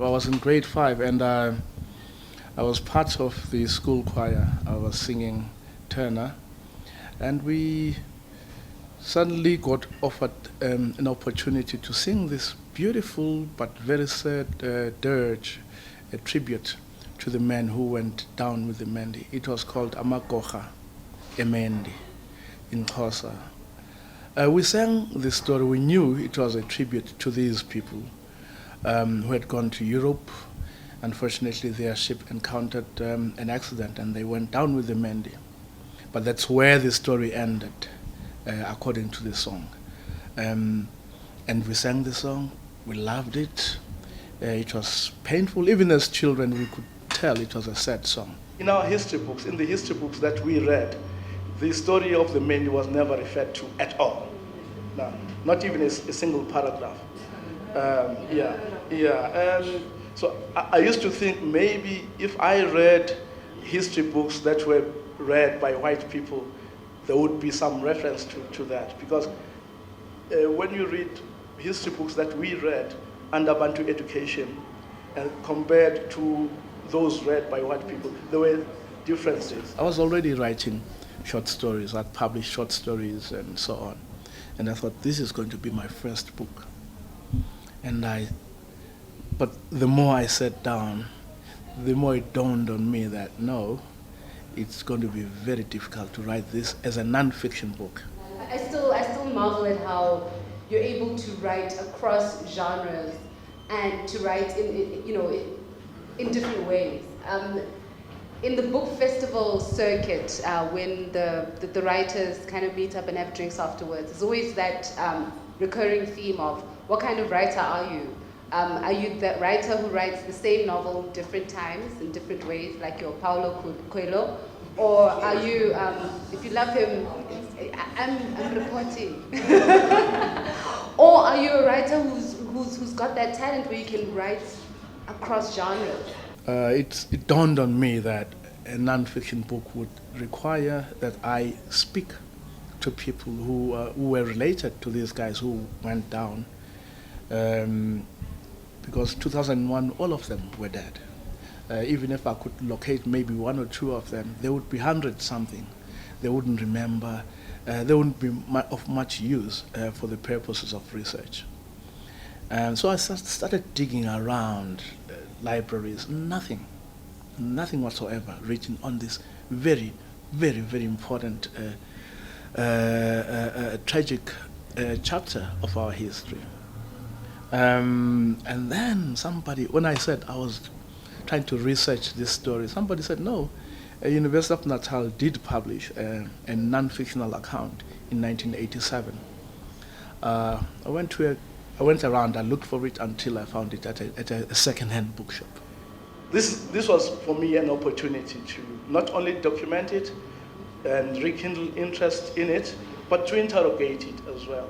I was in grade 5 and I was part of the school choir. I was singing tenor, and we suddenly got offered an opportunity to sing this beautiful but very sad dirge, a tribute to the men who went down with the Mendi. It was called Amagocha Mendi in Xhosa. We sang this story. We knew it was a tribute to these people who had gone to Europe. Unfortunately, their ship encountered an accident and they went down with the Mendi. But that's where the story ended, according to the song. And we sang the song, we loved it. It was painful. Even as children, we could tell it was a sad song. In our history books, in the history books that we read, the story of the Mendi was never referred to at all. No, not even a single paragraph. So I used to think maybe if I read history books that were read by white people, there would be some reference to that. Because when you read history books that we read under Bantu education and compared to those read by white people, there were differences. I was already writing short stories. I'd published short stories and so on. And I thought, this is going to be my first book. But the more I sat down, the more it dawned on me that no, it's going to be very difficult to write this as a non-fiction book. I still marvel at how you're able to write across genres and to write in different ways. In the book festival circuit, when the writers kind of meet up and have drinks afterwards, there's always that recurring theme of what kind of writer are you? Are you the writer who writes the same novel different times in different ways, like your Paulo Coelho? Or are you, if you love him, I'm reporting. Or are you a writer who's got that talent where you can write across genres? It dawned on me that a non-fiction book would require that I speak to people who were related to these guys who went down. Because 2001, all of them were dead. Even if I could locate maybe one or two of them, there would be 100-something. They wouldn't remember. They wouldn't be of much use for the purposes of research. So I started digging around libraries. Nothing whatsoever written on this very, very, very important tragic chapter of our history. And then somebody, when I said I was trying to research this story, somebody said, no, University of Natal did publish a non-fictional account in 1987. I went around, I looked for it until I found it at a second-hand bookshop. This was for me an opportunity to not only document it and rekindle interest in it, but to interrogate it as well.